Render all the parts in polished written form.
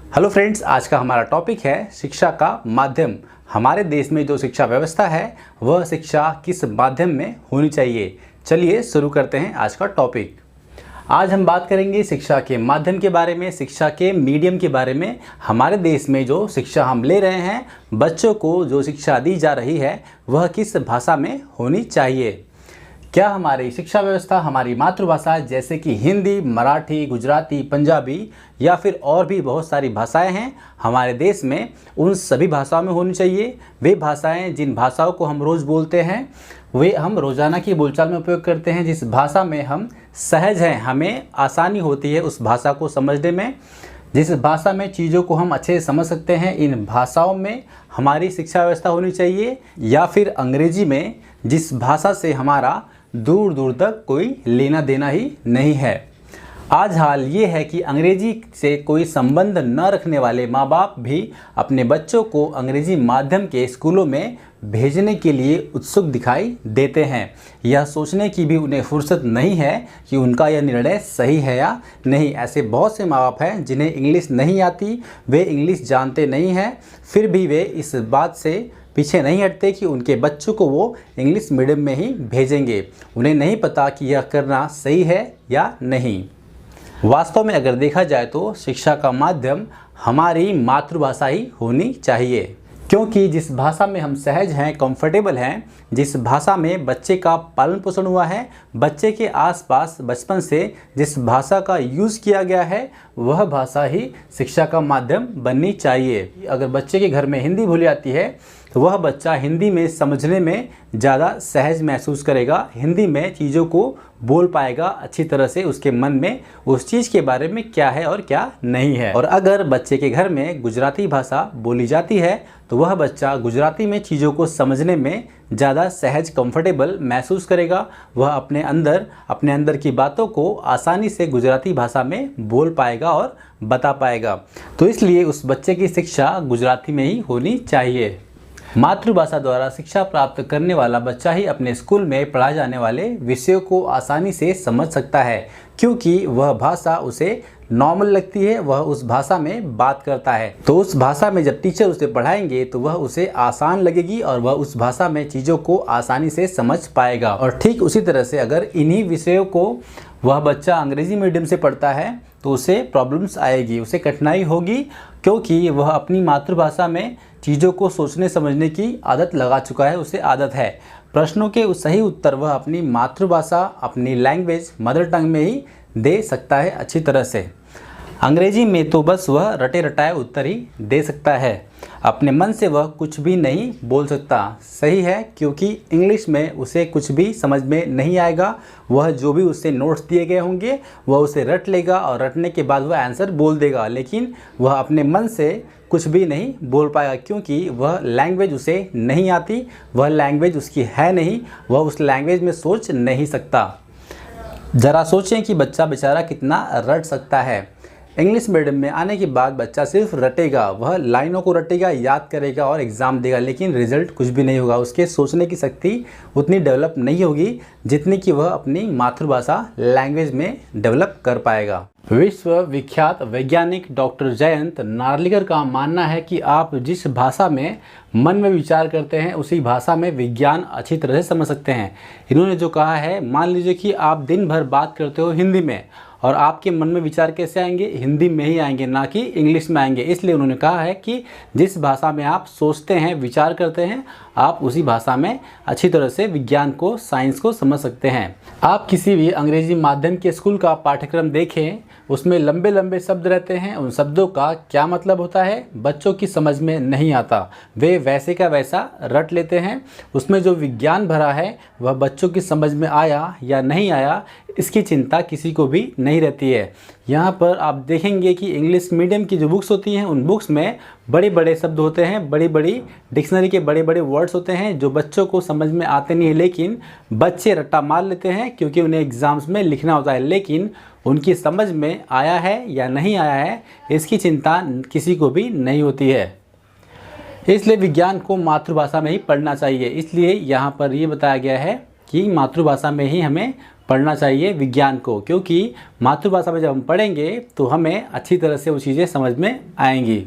Hello friends, आज का हमारा टॉपिक है शिक्षा का माध्यम। हमारे देश में जो शिक्षा व्यवस्था है वह शिक्षा किस माध्यम में होनी चाहिए। चलिए शुरू करते हैं आज का टॉपिक। आज हम बात करेंगे शिक्षा के माध्यम के बारे में, शिक्षा के मीडियम के बारे में। हमारे देश में जो शिक्षा हम ले रहे हैं, बच्चों को जो शिक्षा दी जा रही है वह किस भाषा में होनी चाहिए। क्या हमारी शिक्षा व्यवस्था हमारी मातृभाषा जैसे कि हिंदी, मराठी, गुजराती, पंजाबी या फिर और भी बहुत सारी भाषाएं हैं हमारे देश में, उन सभी भाषाओं में होनी चाहिए। वे भाषाएं जिन भाषाओं को हम रोज़ बोलते हैं, वे हम रोज़ाना की बोलचाल में उपयोग करते हैं, जिस भाषा में हम सहज हैं, हमें आसानी होती है उस भाषा को समझने में, जिस भाषा में चीज़ों को हम अच्छे से समझ सकते हैं, इन भाषाओं में हमारी शिक्षा व्यवस्था होनी चाहिए। या फिर अंग्रेजी में, जिस भाषा से हमारा दूर दूर तक कोई लेना देना ही नहीं है। आज हाल ये है कि अंग्रेजी से कोई संबंध न रखने वाले माँ बाप भी अपने बच्चों को अंग्रेजी माध्यम के स्कूलों में भेजने के लिए उत्सुक दिखाई देते हैं। यह सोचने की भी उन्हें फुर्सत नहीं है कि उनका यह निर्णय सही है या नहीं। ऐसे बहुत से माँ बाप हैं जिन्हें इंग्लिश नहीं आती, वे इंग्लिश जानते नहीं हैं, फिर भी वे इस बात से पीछे नहीं हटते कि उनके बच्चों को वो इंग्लिश मीडियम में ही भेजेंगे। उन्हें नहीं पता कि यह करना सही है या नहीं। वास्तव में अगर देखा जाए तो शिक्षा का माध्यम हमारी मातृभाषा ही होनी चाहिए, क्योंकि जिस भाषा में हम सहज हैं, कंफर्टेबल हैं, जिस भाषा में बच्चे का पालन पोषण हुआ है, बच्चे के आसपास बचपन से जिस भाषा का यूज़ किया गया है, वह भाषा ही शिक्षा का माध्यम बननी चाहिए। अगर बच्चे के घर में हिंदी भूल जाती है तो वह बच्चा हिंदी में समझने में ज़्यादा सहज महसूस करेगा, हिंदी में चीज़ों को बोल पाएगा अच्छी तरह से, उसके मन में उस चीज़ के बारे में क्या है और क्या नहीं है। और अगर बच्चे के घर में गुजराती भाषा बोली जाती है तो वह बच्चा गुजराती में चीज़ों को समझने में ज़्यादा सहज, कंफर्टेबल महसूस करेगा। वह अपने अंदर की बातों को आसानी से गुजराती भाषा में बोल पाएगा और बता पाएगा। तो इसलिए उस बच्चे की शिक्षा गुजराती में ही होनी चाहिए। मातृभाषा द्वारा शिक्षा प्राप्त करने वाला बच्चा ही अपने स्कूल में पढ़ाए जाने वाले विषयों को आसानी से समझ सकता है, क्योंकि वह भाषा उसे नॉर्मल लगती है, वह उस भाषा में बात करता है। तो उस भाषा में जब टीचर उसे पढ़ाएंगे तो वह उसे आसान लगेगी और वह उस भाषा में चीज़ों को आसानी से समझ पाएगा। और ठीक उसी तरह से अगर इन्हीं विषयों को वह बच्चा अंग्रेजी मीडियम से पढ़ता है तो उसे प्रॉब्लम्स आएगी, उसे कठिनाई होगी, क्योंकि वह अपनी मातृभाषा में चीज़ों को सोचने समझने की आदत लगा चुका है, उसे आदत है। प्रश्नों के सही उत्तर वह अपनी मातृभाषा, अपनी लैंग्वेज, मदर टंग में ही दे सकता है अच्छी तरह से। अंग्रेजी में तो बस वह रटे रटाए उत्तर ही दे सकता है, अपने मन से वह कुछ भी नहीं बोल सकता। सही है, क्योंकि इंग्लिश में उसे कुछ भी समझ में नहीं आएगा। वह जो भी उससे नोट्स दिए गए होंगे वह उसे रट लेगा और रटने के बाद वह आंसर बोल देगा, लेकिन वह अपने मन से कुछ भी नहीं बोल पाएगा, क्योंकि वह लैंग्वेज उसे नहीं आती, वह लैंग्वेज उसकी है नहीं, वह उस लैंग्वेज में सोच नहीं सकता। ज़रा सोचें कि बच्चा बेचारा कितना रट सकता है। इंग्लिश मीडियम में आने के बाद बच्चा सिर्फ रटेगा, वह लाइनों को रटेगा, याद करेगा और एग्ज़ाम देगा, लेकिन रिजल्ट कुछ भी नहीं होगा। उसके सोचने की शक्ति उतनी डेवलप नहीं होगी जितनी कि वह अपनी मातृभाषा लैंग्वेज में डेवलप कर पाएगा। विश्व विख्यात वैज्ञानिक डॉक्टर जयंत नार्लिकर का मानना है कि आप जिस भाषा में मन में विचार करते हैं उसी भाषा में विज्ञान अच्छी तरह से समझ सकते हैं। इन्होंने जो कहा है, मान लीजिए कि आप दिन भर बात करते हो हिंदी में और आपके मन में विचार कैसे आएंगे, हिंदी में ही आएंगे, ना कि इंग्लिश में आएंगे। इसलिए उन्होंने कहा है कि जिस भाषा में आप सोचते हैं, विचार करते हैं, आप उसी भाषा में अच्छी तरह से विज्ञान को, साइंस को समझ सकते हैं। आप किसी भी अंग्रेजी माध्यम के स्कूल का पाठ्यक्रम देखें, उसमें लंबे लंबे शब्द रहते हैं, उन शब्दों का क्या मतलब होता है बच्चों की समझ में नहीं आता, वे वैसे का वैसा रट लेते हैं। उसमें जो विज्ञान भरा है वह बच्चों की समझ में आया या नहीं आया, इसकी चिंता किसी को भी नहीं रहती है। यहाँ पर आप देखेंगे कि इंग्लिश मीडियम की जो बुक्स होती हैं, उन बुक्स में बड़े बड़े शब्द होते हैं, बड़ी बड़ी डिक्शनरी के बड़े बड़े वर्ड्स होते हैं जो बच्चों को समझ में आते नहीं है, लेकिन बच्चे रट्टा मार लेते हैं क्योंकि उन्हें एग्ज़ाम्स में लिखना होता है, लेकिन उनकी समझ में आया है या नहीं आया है इसकी चिंता किसी को भी नहीं होती है। इसलिए विज्ञान को मातृभाषा में ही पढ़ना चाहिए। इसलिए यहाँ पर ये बताया गया है कि मातृभाषा में ही हमें पढ़ना चाहिए विज्ञान को, क्योंकि मातृभाषा में जब हम पढ़ेंगे तो हमें अच्छी तरह से वो चीज़ें समझ में आएंगी।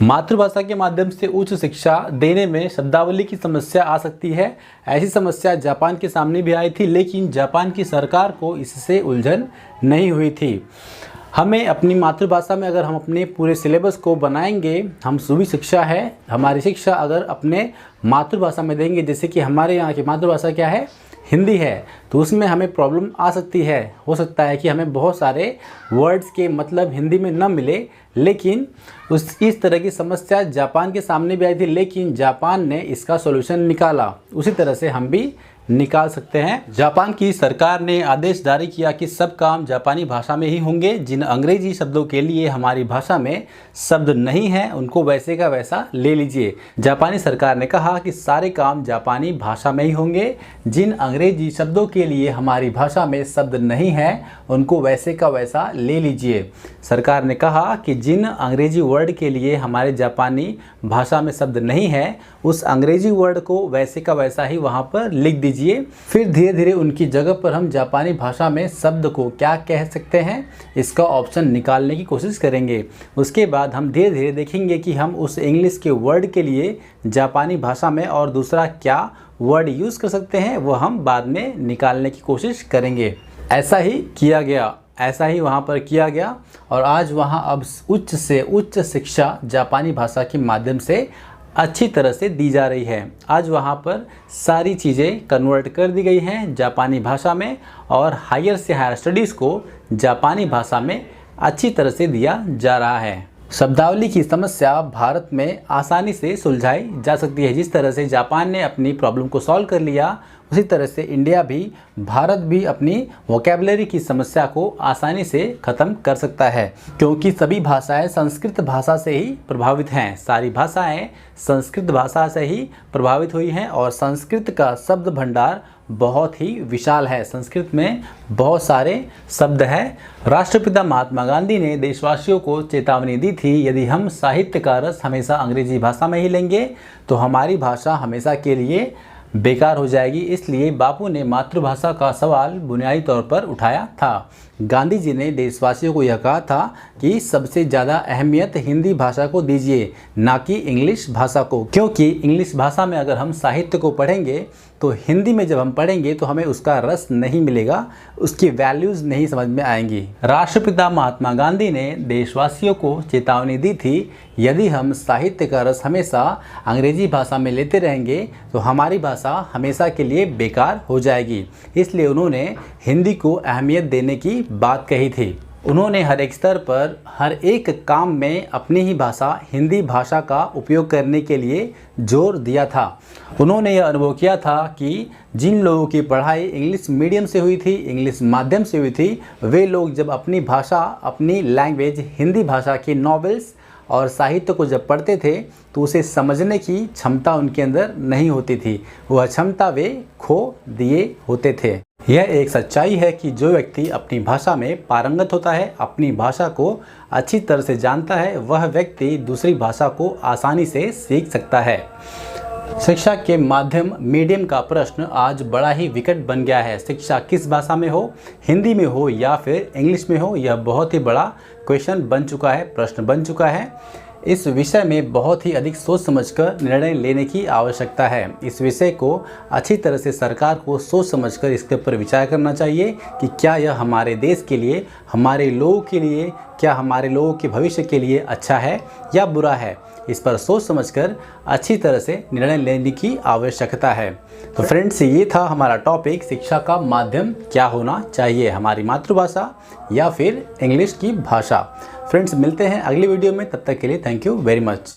मातृभाषा के माध्यम से उच्च शिक्षा देने में शब्दावली की समस्या आ सकती है। ऐसी समस्या जापान के सामने भी आई थी, लेकिन जापान की सरकार को इससे उलझन नहीं हुई थी। हमें अपनी मातृभाषा में अगर हम अपने पूरे सिलेबस को बनाएंगे, हम सभी शिक्षा है, हमारी शिक्षा अगर अपने मातृभाषा में देंगे, जैसे कि हमारे यहाँ की मातृभाषा क्या है, हिंदी है, तो उसमें हमें प्रॉब्लम आ सकती है। हो सकता है कि हमें बहुत सारे वर्ड्स के मतलब हिंदी में न मिले, लेकिन इस तरह की समस्या जापान के सामने भी आई थी, लेकिन जापान ने इसका सॉल्यूशन निकाला। उसी तरह से हम भी निकाल सकते हैं। जापान की सरकार ने आदेश जारी किया कि सब काम जापानी भाषा में ही होंगे। जिन अंग्रेजी शब्दों के लिए हमारी भाषा में शब्द नहीं है, उनको वैसे का वैसा ले लीजिए। जापानी सरकार ने कहा कि सारे काम जापानी भाषा में ही होंगे। जिन अंग्रेजी शब्दों के लिए हमारी भाषा में शब्द नहीं है, उनको वैसे का वैसा ले लीजिए। सरकार ने कहा कि जिन अंग्रेजी वर्ड के लिए हमारे जापानी भाषा में शब्द नहीं है, उस अंग्रेजी वर्ड को वैसे का वैसा ही वहाँ पर लिख दीजिए। फिर धीरे धीरे उनकी जगह पर हम जापानी भाषा में शब्द को क्या कह सकते हैं, इसका ऑप्शन निकालने की कोशिश करेंगे। उसके बाद हम धीरे धीरे देखेंगे कि हम उस इंग्लिश के वर्ड के लिए जापानी भाषा में और दूसरा क्या वर्ड यूज़ कर सकते हैं, वो हम बाद में निकालने की कोशिश करेंगे। ऐसा ही वहाँ पर किया गया और आज वहाँ अब उच्च से उच्च शिक्षा जापानी भाषा के माध्यम से अच्छी तरह से दी जा रही है। आज वहाँ पर सारी चीज़ें कन्वर्ट कर दी गई हैं जापानी भाषा में और हायर से हायर स्टडीज़ को जापानी भाषा में अच्छी तरह से दिया जा रहा है। शब्दावली की समस्या भारत में आसानी से सुलझाई जा सकती है। जिस तरह से जापान ने अपनी प्रॉब्लम को सॉल्व कर लिया, उसी तरह से इंडिया भी, भारत भी अपनी वोकैबुलरी की समस्या को आसानी से ख़त्म कर सकता है, क्योंकि सभी भाषाएं संस्कृत भाषा से ही प्रभावित हैं। सारी भाषाएं संस्कृत भाषा से ही प्रभावित हुई हैं और संस्कृत का शब्द भंडार बहुत ही विशाल है। संस्कृत में बहुत सारे शब्द हैं। राष्ट्रपिता महात्मा गांधी ने देशवासियों को चेतावनी दी थी, यदि हम साहित्य का रस हमेशा अंग्रेजी भाषा में ही लेंगे तो हमारी भाषा हमेशा के लिए बेकार हो जाएगी। इसलिए बापू ने मातृभाषा का सवाल बुनियादी तौर पर उठाया था। गांधी जी ने देशवासियों को यह कहा था कि सबसे ज़्यादा अहमियत हिंदी भाषा को दीजिए, ना कि इंग्लिश भाषा को, क्योंकि इंग्लिश भाषा में अगर हम साहित्य को पढ़ेंगे तो हिंदी में जब हम पढ़ेंगे तो हमें उसका रस नहीं मिलेगा, उसकी वैल्यूज़ नहीं समझ में आएंगी। राष्ट्रपिता महात्मा गांधी ने देशवासियों को चेतावनी दी थी, यदि हम साहित्य का रस हमेशा अंग्रेजी भाषा में लेते रहेंगे तो हमारी भाषा हमेशा के लिए बेकार हो जाएगी। इसलिए उन्होंने हिंदी को अहमियत देने की बात कही थी। उन्होंने हर एक स्तर पर हर एक काम में अपनी ही भाषा हिंदी भाषा का उपयोग करने के लिए जोर दिया था। उन्होंने यह अनुभव किया था कि जिन लोगों की पढ़ाई इंग्लिश मीडियम से हुई थी, इंग्लिश माध्यम से हुई थी, वे लोग जब अपनी भाषा, अपनी लैंग्वेज हिंदी भाषा की नॉवेल्स और साहित्य को जब पढ़ते थे तो उसे समझने की क्षमता उनके अंदर नहीं होती थी, वह क्षमता वे खो दिए होते थे। यह एक सच्चाई है कि जो व्यक्ति अपनी भाषा में पारंगत होता है, अपनी भाषा को अच्छी तरह से जानता है, वह व्यक्ति दूसरी भाषा को आसानी से सीख सकता है। शिक्षा के माध्यम मीडियम का प्रश्न आज बड़ा ही विकट बन गया है। शिक्षा किस भाषा में हो, हिंदी में हो या फिर इंग्लिश में हो, यह बहुत ही बड़ा क्वेश्चन बन चुका है, प्रश्न बन चुका है। इस विषय में बहुत ही अधिक सोच समझकर निर्णय लेने की आवश्यकता है। इस विषय को अच्छी तरह से सरकार को सोच समझकर इसके ऊपर विचार करना चाहिए कि क्या यह हमारे देश के लिए, हमारे लोगों के लिए, क्या हमारे लोगों के भविष्य के लिए अच्छा है या बुरा है। इस पर सोच समझकर अच्छी तरह से निर्णय लेने की आवश्यकता है। तो फ्रेंड्स, ये था हमारा टॉपिक, शिक्षा का माध्यम क्या होना चाहिए, हमारी मातृभाषा या फिर इंग्लिश की भाषा। फ्रेंड्स, मिलते हैं अगली वीडियो में, तब तक के लिए थैंक यू वेरी मच।